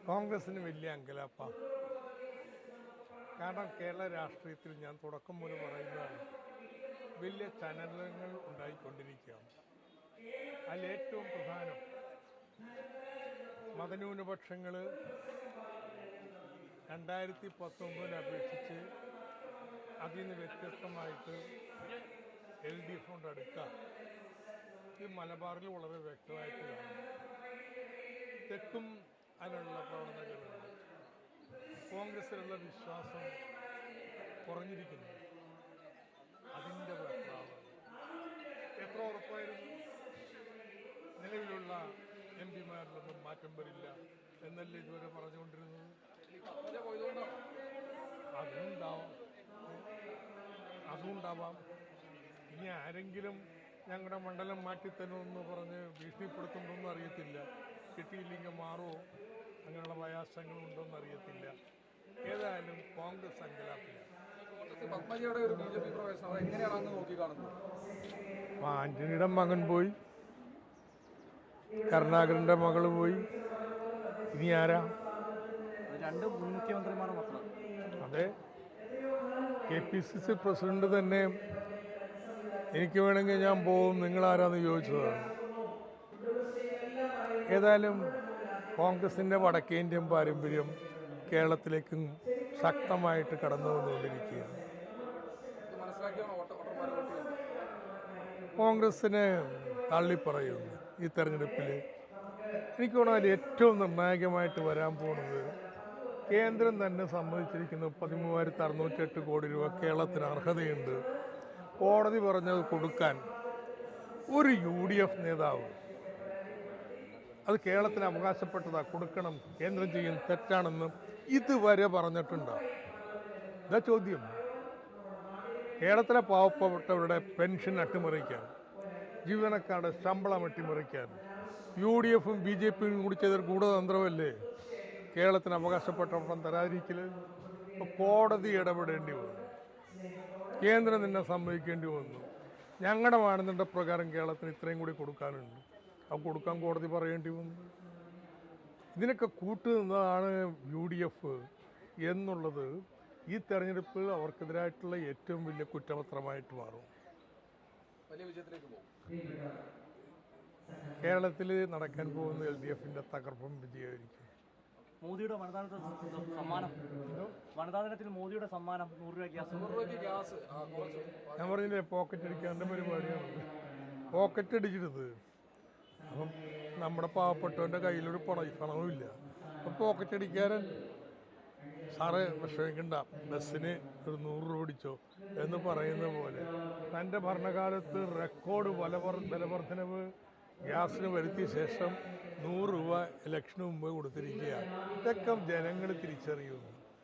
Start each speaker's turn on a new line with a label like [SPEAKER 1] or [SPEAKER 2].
[SPEAKER 1] കോൺഗ്രസിന് വലിയ അങ്കലാപ്പ. കാരണം കേരള രാഷ്ട്രീയത്തിൽ ഞാൻ തുടക്കം മുതൽ പറയുന്നതാണ്, വലിയ ചലനങ്ങൾ ഉണ്ടായിക്കൊണ്ടിരിക്കുകയാണ്. അതിലേറ്റവും പ്രധാനം മതന്യൂനപക്ഷങ്ങൾ 2019 അപേക്ഷിച്ച് അതിൽ നിന്ന് വ്യത്യസ്തമായിട്ട് LDF കൊണ്ട് അടുക്കുക. ഈ മലബാറിൽ വളരെ വ്യക്തമായിട്ട് കാണും. തെക്കും അതിനുള്ള പ്രവണതകളുണ്ട്. കോൺഗ്രസിലുള്ള വിശ്വാസം കുറഞ്ഞിരിക്കുന്നു. അതിൻ്റെ വെപ്രാളമാണ്. എത്ര ഉറപ്പായിരുന്നു നിലവിലുള്ള MP മാരിലൊന്നും മാറ്റം വരില്ല എന്നല്ലേ ഇതുവരെ പറഞ്ഞുകൊണ്ടിരുന്നത്? അതുണ്ടാവാം. ഇനി ആരെങ്കിലും ഞങ്ങളുടെ മണ്ഡലം മാറ്റിത്തരുമെന്ന് പറഞ്ഞ് ഭീഷണിപ്പെടുത്തുന്നുണ്ടോന്നും അറിയത്തില്ല. കിട്ടിയില്ലെങ്കിൽ മാറുമോ, അങ്ങനെയുള്ള പ്രയാസങ്ങളുണ്ടോയെന്ന് അറിയത്തില്ല. ഏതായാലും കോൺഗ്രസ് അങ്കലാപ്പിലാണ്. ആന്റണിയുടെ മകൻ പോയി, കരുണാകരൻ്റെ മകള് പോയി, ഇനി ആരാ?
[SPEAKER 2] രണ്ട് മുൻ മുഖ്യമന്ത്രിമാർ മാത്രം.
[SPEAKER 1] അതെ, KPCC പ്രസിഡന്റ് തന്നെ എനിക്ക് വേണമെങ്കിൽ ഞാൻ പോകും, നിങ്ങളാരാന്ന് ചോദിച്ചതാണ്. ഏതായാലും കോൺഗ്രസിൻ്റെ വടക്കേന്ത്യൻ പാരമ്പര്യം കേരളത്തിലേക്കും ശക്തമായിട്ട് കടന്നു വന്നുകൊണ്ടിരിക്കുകയാണ്. കോൺഗ്രസിനെ തള്ളിപ്പറയുന്നു ഈ തെരഞ്ഞെടുപ്പിൽ. എനിക്ക് തോന്നുന്നത് ഏറ്റവും നിർണായകമായിട്ട് വരാൻ പോകുന്നത്, കേന്ദ്രം തന്നെ സമ്മതിച്ചിരിക്കുന്നു 13,608 കോടി രൂപ കേരളത്തിന് അർഹതയുണ്ട്. കോടതി പറഞ്ഞത് കൊടുക്കാൻ ഒരു UDF നേതാവ് അത് കേരളത്തിന് അവകാശപ്പെട്ടതാണ്, കൊടുക്കണം, കേന്ദ്രം ചെയ്യുന്ന തെറ്റാണെന്ന് ഇതുവരെ പറഞ്ഞിട്ടുണ്ടോ? ഇതാ ചോദ്യം. കേരളത്തിലെ പാവപ്പെട്ടവരുടെ പെൻഷൻ അട്ടിമറിക്കാൻ, ജീവനക്കാരുടെ ശമ്പളം അട്ടിമറിക്കാൻ UDFും BJPയും കൂടി ചെയ്തൊരു ഗൂഢതന്ത്രമല്ലേ കേരളത്തിന് അവകാശപ്പെട്ടവണ്ണം തരാതിരിക്കൽ? ഇപ്പോൾ കോടതി ഇടപെടേണ്ടി വന്നു, കേന്ദ്രം തന്നെ സമ്മതിക്കേണ്ടി വന്നു. ഞങ്ങളുടെ മാനദണ്ഡ പ്രകാരം കേരളത്തിന് ഇത്രയും കൂടി കൊടുക്കാനുണ്ട്, അത് കൊടുക്കാൻ കോടതി പറയേണ്ടി വന്നു. ഇതിനൊക്കെ കൂട്ടുനിന്നതാണ് UDF എന്നുള്ളത് ഈ തെരഞ്ഞെടുപ്പ് അവർക്കെതിരായിട്ടുള്ള ഏറ്റവും വലിയ കുറ്റപത്രമായിട്ട് മാറും.
[SPEAKER 2] വലിയ വിജയത്തിലേക്ക് പോകും.
[SPEAKER 1] കേരളത്തിൽ നടക്കാൻ പോകുന്ന LDFിൻ്റെ തകർപ്പൻ വിജയമായിരിക്കും.
[SPEAKER 2] മോദിയുടെ വനിതാ ദിനത്തിൽ മോദിയുടെ സമ്മാനം 100 രൂപ ഗ്യാസ്.
[SPEAKER 1] ഞാൻ പറഞ്ഞില്ലേ, പോക്കറ്റ് അടിക്കാൻ്റെ പരിപാടിയാണ്. പോക്കറ്റ് അടിച്ചിരുത്. അപ്പം നമ്മുടെ പാവപ്പെട്ടവൻ്റെ കയ്യിലൊരു പണവുമില്ല. അപ്പം പോക്കറ്റ് അടിക്കാരൻ സാറ് വിഷമിക്കണ്ട, ബസ്സിന് ഒരു 100 രൂപ പിടിച്ചോ എന്ന് പറയുന്ന പോലെ തൻ്റെ ഭരണകാലത്ത് റെക്കോർഡ് വിലവർദ്ധനവ് ഗ്യാസിന് വരുത്തിയ ശേഷം 100 രൂപ ഇലക്ഷന് മുമ്പ് കൊടുത്തിരിക്കുകയാണ്. ഇതൊക്കെ ജനങ്ങൾ തിരിച്ചറിയുന്നു.